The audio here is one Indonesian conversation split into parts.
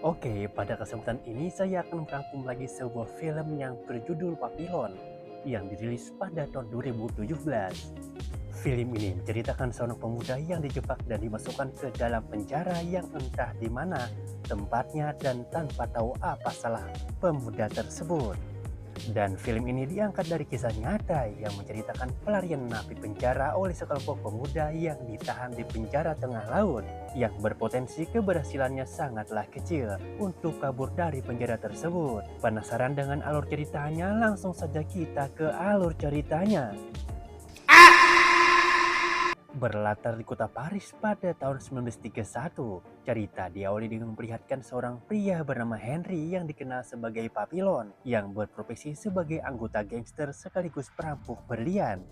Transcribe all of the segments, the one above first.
Oke, pada kesempatan ini saya akan merangkum lagi sebuah film yang berjudul Papillon yang dirilis pada tahun 2017. Film ini menceritakan seorang pemuda yang dijebak dan dimasukkan ke dalam penjara yang entah di mana tempatnya dan tanpa tahu apa salah pemuda tersebut. Dan film ini diangkat dari kisah nyata yang menceritakan pelarian napi penjara oleh sekelompok pemuda yang ditahan di penjara tengah laut yang berpotensi keberhasilannya sangatlah kecil untuk kabur dari penjara tersebut. Penasaran dengan alur ceritanya? Langsung saja kita ke alur ceritanya. Berlatar di kota Paris pada tahun 1931, cerita diawali dengan memperlihatkan seorang pria bernama Henry yang dikenal sebagai Papillon yang berprofesi sebagai anggota gangster sekaligus perampok berlian.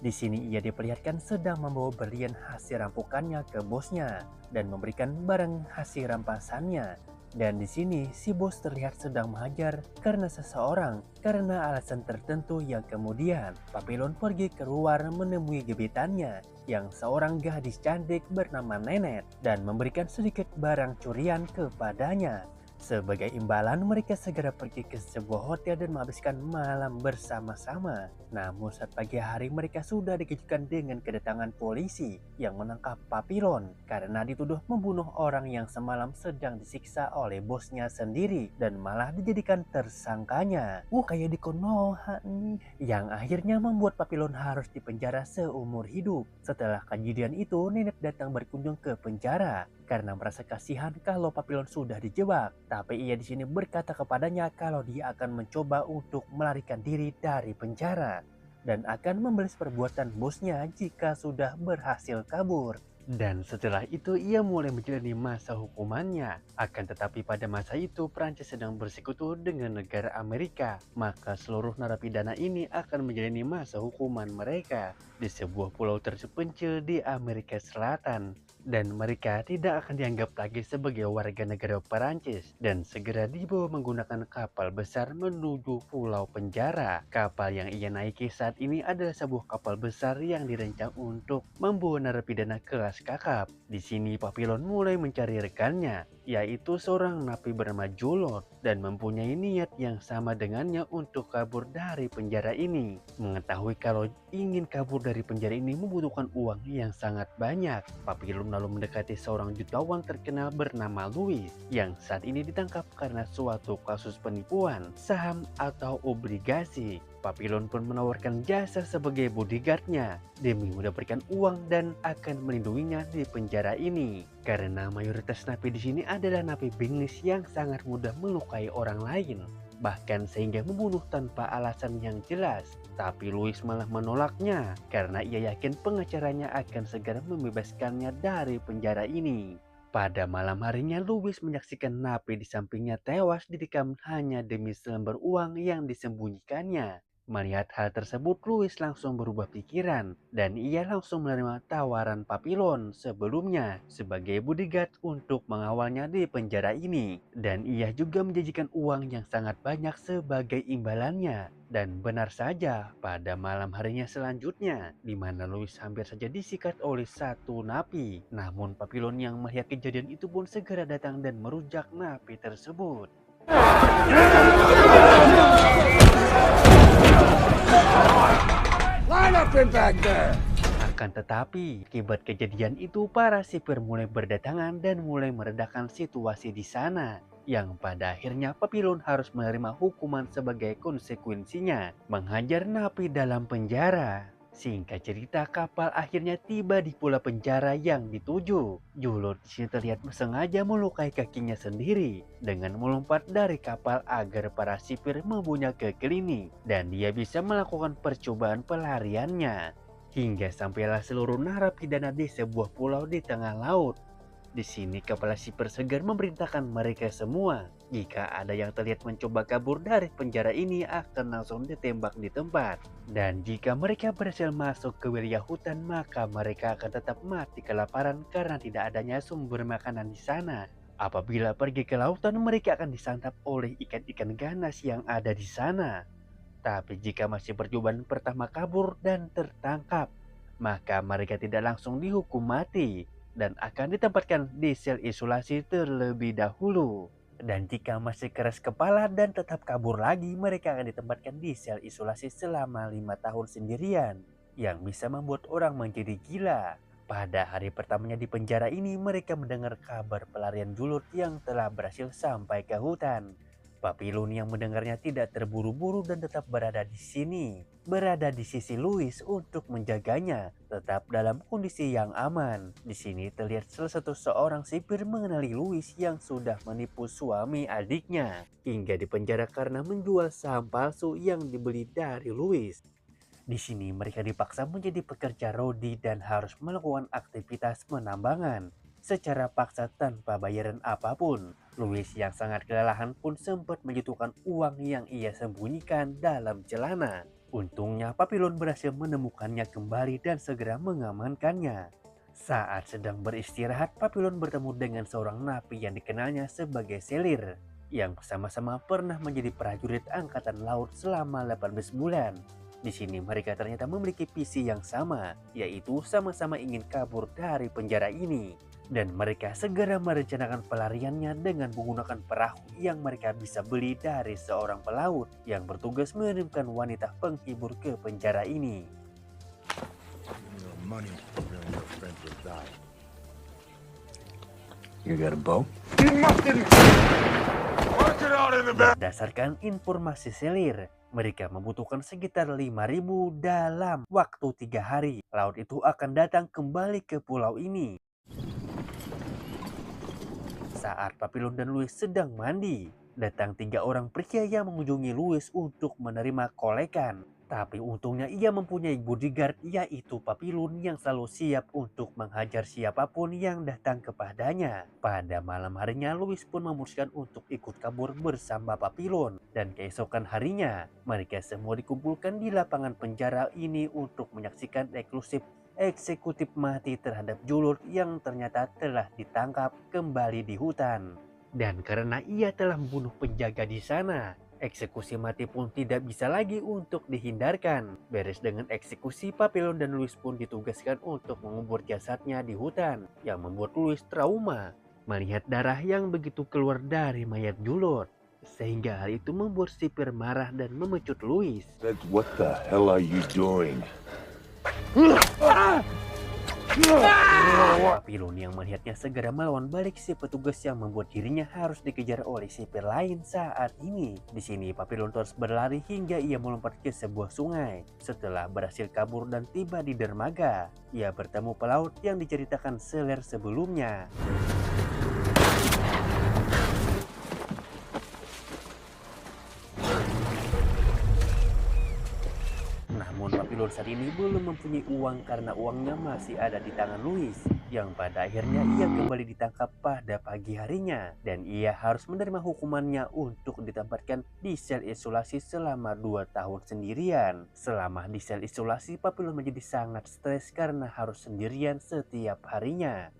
Di sini ia diperlihatkan sedang membawa berlian hasil rampokannya ke bosnya dan memberikan barang hasil rampasannya. Dan di sini si bos terlihat sedang menghajar karena alasan tertentu yang kemudian Papillon pergi keluar menemui gebetannya yang seorang gadis cantik bernama Nenet dan memberikan sedikit barang curian kepadanya. Sebagai imbalan, mereka segera pergi ke sebuah hotel dan menghabiskan malam bersama-sama. Namun saat pagi hari mereka sudah dikejutkan dengan kedatangan polisi yang menangkap Papillon karena dituduh membunuh orang yang semalam sedang disiksa oleh bosnya sendiri dan malah dijadikan tersangkanya. Kayak di Konoha nih. Yang akhirnya membuat Papillon harus dipenjara seumur hidup. Setelah kejadian itu, Nenek datang berkunjung ke penjara karena merasa kasihan kalau Papillon sudah dijebak. Tapi ia di sini berkata kepadanya kalau dia akan mencoba untuk melarikan diri dari penjara dan akan membalas perbuatan bosnya jika sudah berhasil kabur. Dan setelah itu ia mulai menjalani masa hukumannya. Akan tetapi pada masa itu Prancis sedang bersekutu dengan negara Amerika. Maka seluruh narapidana ini akan menjalani masa hukuman mereka di sebuah pulau terpencil di Amerika Selatan. Dan mereka tidak akan dianggap lagi sebagai warga negara Perancis dan segera dibawa menggunakan kapal besar menuju pulau penjara. Kapal yang ia naiki saat ini adalah sebuah kapal besar yang dirancang untuk membawa narapidana kelas kakap. Di sini Papillon mulai mencari rekannya, yaitu seorang napi bernama Julot dan mempunyai niat yang sama dengannya untuk kabur dari penjara ini. Mengetahui kalau ingin kabur dari penjara ini membutuhkan uang yang sangat banyak, Papillon lalu mendekati seorang jutawan terkenal bernama Louis yang saat ini ditangkap karena suatu kasus penipuan saham atau obligasi. Papillon pun menawarkan jasa sebagai bodyguardnya demi mendapatkan uang dan akan melindunginya di penjara ini. Karena mayoritas napi di sini adalah napi bengis yang sangat mudah melukai orang lain, bahkan sehingga membunuh tanpa alasan yang jelas. Tapi Louis malah menolaknya karena ia yakin pengacaranya akan segera membebaskannya dari penjara ini. Pada malam harinya Louis menyaksikan napi di sampingnya tewas didikam hanya demi selembar uang yang disembunyikannya. Melihat hal tersebut, Louis langsung berubah pikiran dan ia langsung menerima tawaran Papillon sebelumnya sebagai bodyguard untuk mengawalnya di penjara ini. Dan ia juga menjanjikan uang yang sangat banyak sebagai imbalannya. Dan benar saja, pada malam harinya selanjutnya, di mana Louis hampir saja disikat oleh satu napi. Namun Papillon yang melihat kejadian itu pun segera datang dan merujak napi tersebut. Akan tetapi, akibat kejadian itu para sipir mulai berdatangan dan mulai meredakan situasi di sana. Yang pada akhirnya Papillon harus menerima hukuman sebagai konsekuensinya, menghajar napi dalam penjara. Singkat cerita, kapal akhirnya tiba di pulau penjara yang dituju. Julot di sini terlihat sengaja melukai kakinya sendiri dengan melompat dari kapal agar para sipir membunuhnya ke klinik dan dia bisa melakukan percobaan pelariannya. Hingga sampailah seluruh narapidana di sebuah pulau di tengah laut. Di sini kepala sipir segar memerintahkan mereka semua, jika ada yang terlihat mencoba kabur dari penjara ini akan langsung ditembak di tempat. Dan jika mereka berhasil masuk ke wilayah hutan, maka mereka akan tetap mati kelaparan karena tidak adanya sumber makanan di sana. Apabila pergi ke lautan, mereka akan disantap oleh ikan-ikan ganas yang ada di sana. Tapi jika masih percobaan pertama kabur dan tertangkap, maka mereka tidak langsung dihukum mati dan akan ditempatkan di sel isolasi terlebih dahulu. Dan jika masih keras kepala dan tetap kabur lagi, mereka akan ditempatkan di sel isolasi selama 5 tahun sendirian, yang bisa membuat orang menjadi gila. Pada hari pertamanya di penjara ini, mereka mendengar kabar pelarian Julur yang telah berhasil sampai ke hutan. Papillon yang mendengarnya tidak terburu-buru dan tetap berada di sini, berada di sisi Louis untuk menjaganya tetap dalam kondisi yang aman. Di sini terlihat salah satu seorang sipir mengenali Louis yang sudah menipu suami adiknya hingga dipenjara karena menjual saham palsu yang dibeli dari Louis. Di sini mereka dipaksa menjadi pekerja rodi dan harus melakukan aktivitas penambangan secara paksa tanpa bayaran apapun. Louis yang sangat kelelahan pun sempat menjatuhkan uang yang ia sembunyikan dalam celana. Untungnya Papillon berhasil menemukannya kembali dan segera mengamankannya. Saat sedang beristirahat, Papillon bertemu dengan seorang napi yang dikenalnya sebagai Selir, yang sama-sama pernah menjadi prajurit angkatan laut selama 18 bulan. Di sini mereka ternyata memiliki visi yang sama, yaitu sama-sama ingin kabur dari penjara ini. Dan mereka segera merencanakan pelariannya dengan menggunakan perahu yang mereka bisa beli dari seorang pelaut yang bertugas mengirimkan wanita penghibur ke penjara ini. You got a boat? Berdasarkan informasi Selir, mereka membutuhkan sekitar 5.000 dalam waktu 3 hari. Laut itu akan datang kembali ke pulau ini. Saat Papillon dan Louis sedang mandi, datang 3 orang pria yang mengunjungi Louis untuk menerima kolekan. Tapi untungnya ia mempunyai bodyguard, yaitu Papillon yang selalu siap untuk menghajar siapapun yang datang kepadanya. Pada malam harinya, Louis pun memutuskan untuk ikut kabur bersama Papillon. Dan keesokan harinya, mereka semua dikumpulkan di lapangan penjara ini untuk menyaksikan eksekutif mati terhadap Julur yang ternyata telah ditangkap kembali di hutan. Dan karena ia telah membunuh penjaga di sana, eksekusi mati pun tidak bisa lagi untuk dihindarkan. Beres dengan eksekusi, Papillon dan Louis pun ditugaskan untuk mengubur jasadnya di hutan, yang membuat Louis trauma melihat darah yang begitu keluar dari mayat Julur. Sehingga hal itu membuat sipir marah dan memecut Louis. What the hell are you doing? Papillon yang melihatnya segera melawan balik si petugas yang membuat dirinya harus dikejar oleh sipir lain saat ini. Di sini Papillon terus berlari hingga ia melompat ke sebuah sungai. Setelah berhasil kabur dan tiba di dermaga, ia bertemu pelaut yang diceritakan Selir sebelumnya. Namun Papillon saat ini belum mempunyai uang karena uangnya masih ada di tangan Louis, yang pada akhirnya ia kembali ditangkap pada pagi harinya dan ia harus menerima hukumannya untuk ditempatkan di sel isolasi selama 2 tahun sendirian. Selama di sel isolasi, Papillon menjadi sangat stres karena harus sendirian setiap harinya.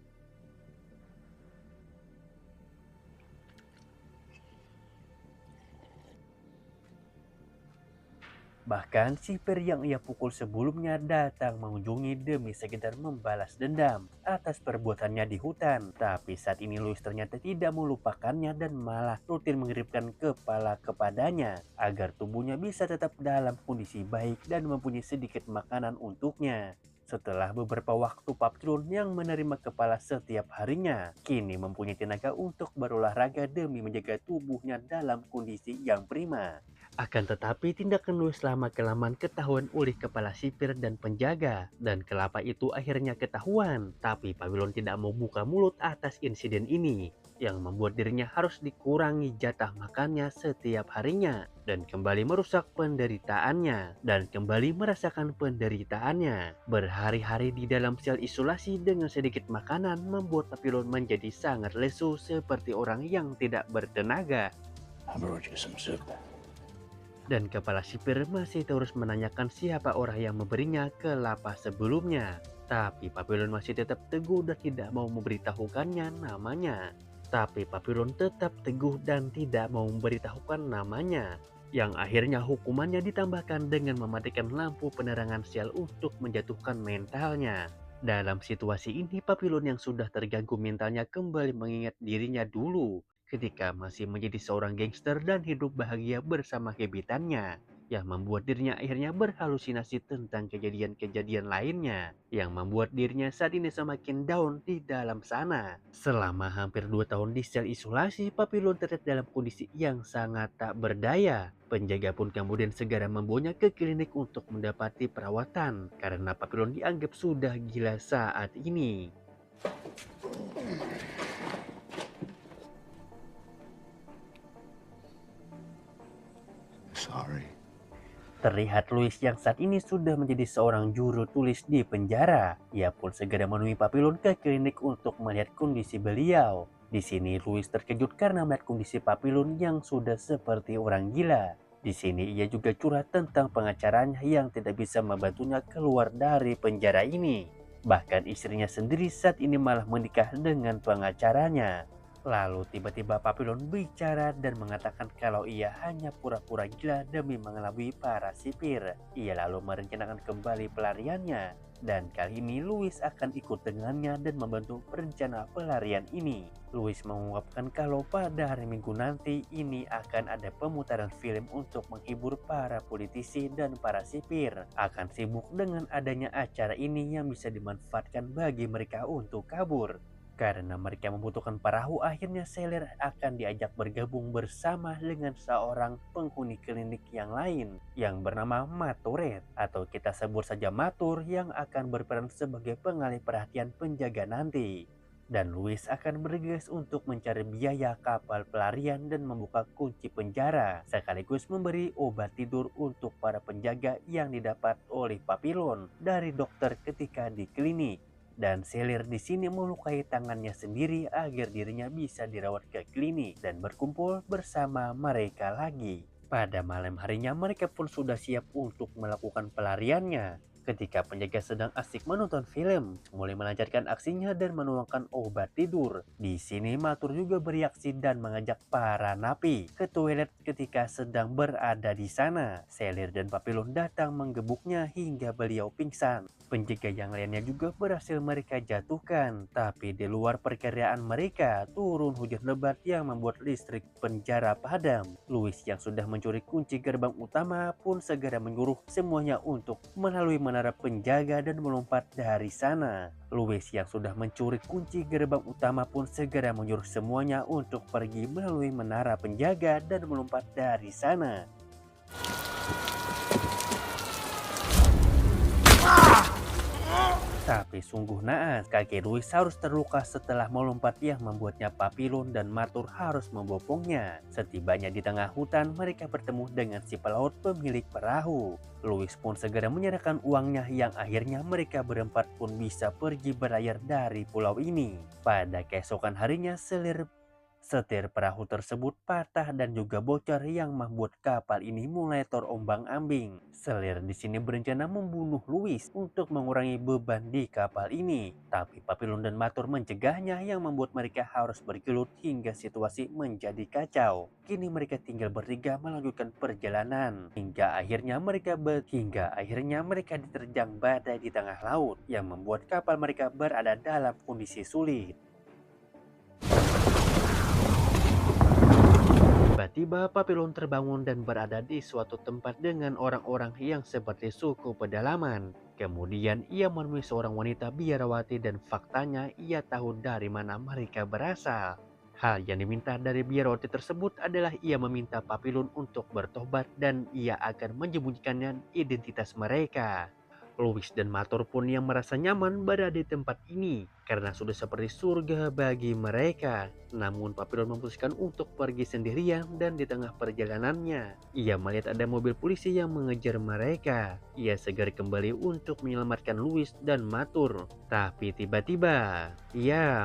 Bahkan sipir yang ia pukul sebelumnya datang mengunjungi demi sekedar membalas dendam atas perbuatannya di hutan. Tapi saat ini Louis ternyata tidak melupakannya dan malah rutin mengirimkan kepala kepadanya agar tubuhnya bisa tetap dalam kondisi baik dan mempunyai sedikit makanan untuknya. Setelah beberapa waktu, Papillon yang menerima kepala setiap harinya kini mempunyai tenaga untuk berolahraga demi menjaga tubuhnya dalam kondisi yang prima. Akan tetapi tindakan Louis lama-kelamaan ketahuan oleh kepala sipir dan penjaga, dan kelapa itu akhirnya ketahuan. Tapi Papillon tidak mau buka mulut atas insiden ini, yang membuat dirinya harus dikurangi jatah makannya setiap harinya, dan kembali merusak penderitaannya, dan kembali merasakan penderitaannya. Berhari-hari di dalam sel isolasi dengan sedikit makanan membuat Papillon menjadi sangat lesu seperti orang yang tidak bertenaga. I brought you some soup. Dan kepala sipir masih terus menanyakan siapa orang yang memberinya kelapa sebelumnya. Tapi Papillon masih tetap teguh dan tidak mau memberitahukannya namanya. Tapi Papillon tetap teguh dan tidak mau memberitahukan namanya. Yang akhirnya hukumannya ditambahkan dengan mematikan lampu penerangan sel untuk menjatuhkan mentalnya. Dalam situasi ini, Papillon yang sudah terganggu mentalnya kembali mengingat dirinya dulu ketika masih menjadi seorang gangster dan hidup bahagia bersama gebetannya, yang membuat dirinya akhirnya berhalusinasi tentang kejadian-kejadian lainnya, yang membuat dirinya saat ini semakin down di dalam sana. Selama hampir 2 tahun di sel isolasi, Papillon terlihat dalam kondisi yang sangat tak berdaya. Penjaga pun kemudian segera membawanya ke klinik untuk mendapati perawatan, karena Papillon dianggap sudah gila saat ini. Sorry. Terlihat Louis yang saat ini sudah menjadi seorang juru tulis di penjara. Ia pun segera menemui Papillon ke klinik untuk melihat kondisi beliau. Di sini Louis terkejut karena melihat kondisi Papillon yang sudah seperti orang gila. Di sini ia juga curhat tentang pengacaranya yang tidak bisa membantunya keluar dari penjara ini. Bahkan istrinya sendiri saat ini malah menikah dengan pengacaranya. Lalu tiba-tiba Papillon bicara dan mengatakan kalau ia hanya pura-pura gila demi mengelabui para sipir. Ia lalu merencanakan kembali pelariannya, dan kali ini Louis akan ikut dengannya dan membantu rencana pelarian ini. Louis mengungkapkan kalau pada hari Minggu nanti ini akan ada pemutaran film untuk menghibur para politisi dan para sipir. Akan sibuk dengan adanya acara ini yang bisa dimanfaatkan bagi mereka untuk kabur. Karena mereka membutuhkan perahu, akhirnya Seller akan diajak bergabung bersama dengan seorang penghuni klinik yang lain yang bernama Maturet, atau kita sebut saja Matur, yang akan berperan sebagai pengalih perhatian penjaga nanti. Dan Louis akan bergegas untuk mencari biaya kapal pelarian dan membuka kunci penjara, sekaligus memberi obat tidur untuk para penjaga yang didapat oleh Papillon dari dokter ketika di klinik. Dan Selir di sini melukai tangannya sendiri agar dirinya bisa dirawat ke klinik dan berkumpul bersama mereka lagi. Pada malam harinya mereka pun sudah siap untuk melakukan pelariannya. Ketika penjaga sedang asik menonton film, mulai melancarkan aksinya dan menuangkan obat tidur. Di sini Matur juga bereaksi dan mengajak para napi ke toilet ketika sedang berada di sana. Selir dan Papillon datang menggebuknya hingga beliau pingsan. Penjaga yang lainnya juga berhasil mereka jatuhkan, tapi di luar perkiraan mereka, turun hujan lebat yang membuat listrik penjara padam. Louis yang sudah mencuri kunci gerbang utama pun segera menyuruh semuanya untuk melalui menara penjaga dan melompat dari sana. Louis yang sudah mencuri kunci gerbang utama pun segera menyuruh semuanya untuk pergi melalui menara penjaga dan melompat dari sana. Tapi sungguh naas, kaki Louis harus terluka setelah melompat yang membuatnya Papillon dan Matur harus membopongnya. Setibanya di tengah hutan, mereka bertemu dengan si pelaut pemilik perahu. Louis pun segera menyerahkan uangnya yang akhirnya mereka berempat pun bisa pergi berlayar dari pulau ini. Pada keesokan harinya, setir perahu tersebut patah dan juga bocor yang membuat kapal ini mulai terombang-ambing. Selir di sini berencana membunuh Louis untuk mengurangi beban di kapal ini, tapi Papillon dan Matur mencegahnya yang membuat mereka harus bergelut hingga situasi menjadi kacau. Kini mereka tinggal bertiga melanjutkan perjalanan hingga akhirnya mereka diterjang badai di tengah laut yang membuat kapal mereka berada dalam kondisi sulit. Tiba-tiba Papillon terbangun dan berada di suatu tempat dengan orang-orang yang seperti suku pedalaman. Kemudian ia menemui seorang wanita biarawati dan faktanya ia tahu dari mana mereka berasal. Hal yang diminta dari biarawati tersebut adalah ia meminta Papillon untuk bertobat dan ia akan menyembunyikan identitas mereka. Louis dan Matur pun yang merasa nyaman berada di tempat ini karena sudah seperti surga bagi mereka. Namun Papillon memutuskan untuk pergi sendirian dan di tengah perjalanannya ia melihat ada mobil polisi yang mengejar mereka. Ia segera kembali untuk menyelamatkan Louis dan Matur. Tapi tiba-tiba,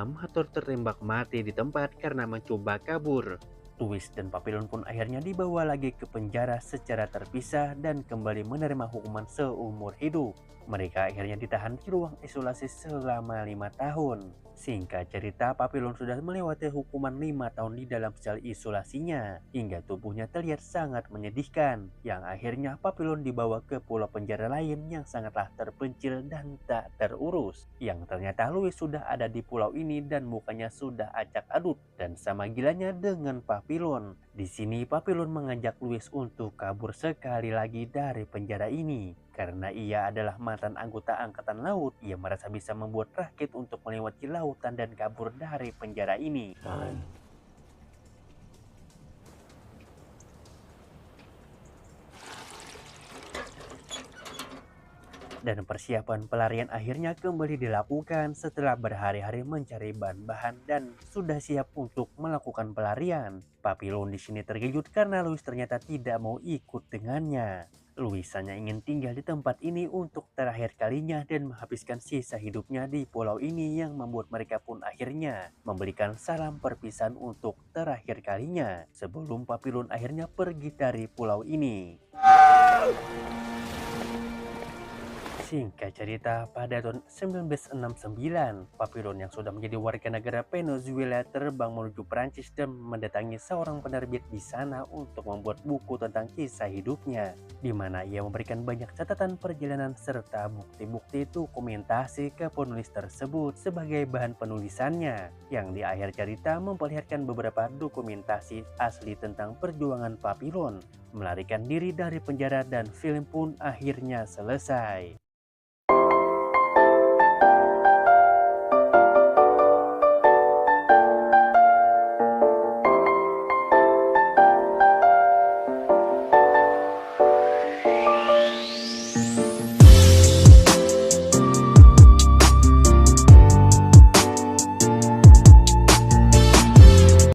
Matur tertembak mati di tempat karena mencoba kabur. Louis dan Papillon pun akhirnya dibawa lagi ke penjara secara terpisah dan kembali menerima hukuman seumur hidup. Mereka akhirnya ditahan di ruang isolasi selama 5 tahun. Singkat cerita, Papillon sudah melewati hukuman 5 tahun di dalam sel isolasinya, hingga tubuhnya terlihat sangat menyedihkan, yang akhirnya Papillon dibawa ke pulau penjara lain yang sangatlah terpencil dan tak terurus. Yang ternyata Louis sudah ada di pulau ini dan mukanya sudah acak adut dan sama gilanya dengan Papillon. Di sini Papillon mengajak Louis untuk kabur sekali lagi dari penjara ini. Karena ia adalah mantan anggota angkatan laut, ia merasa bisa membuat rakit untuk melewati lautan dan kabur dari penjara ini. Fine. Dan persiapan pelarian akhirnya kembali dilakukan setelah berhari-hari mencari bahan-bahan dan sudah siap untuk melakukan pelarian. Papillon di sini terkejut karena Louis ternyata tidak mau ikut dengannya. Louis hanya ingin tinggal di tempat ini untuk terakhir kalinya dan menghabiskan sisa hidupnya di pulau ini, yang membuat mereka pun akhirnya memberikan salam perpisahan untuk terakhir kalinya sebelum Papillon akhirnya pergi dari pulau ini. Singkat cerita, pada tahun 1969, Papillon yang sudah menjadi warga negara Venezuela terbang menuju Prancis dan mendatangi seorang penerbit di sana untuk membuat buku tentang kisah hidupnya, di mana ia memberikan banyak catatan perjalanan serta bukti-bukti dokumentasi ke penulis tersebut sebagai bahan penulisannya, yang di akhir cerita memperlihatkan beberapa dokumentasi asli tentang perjuangan Papillon melarikan diri dari penjara, dan film pun akhirnya selesai.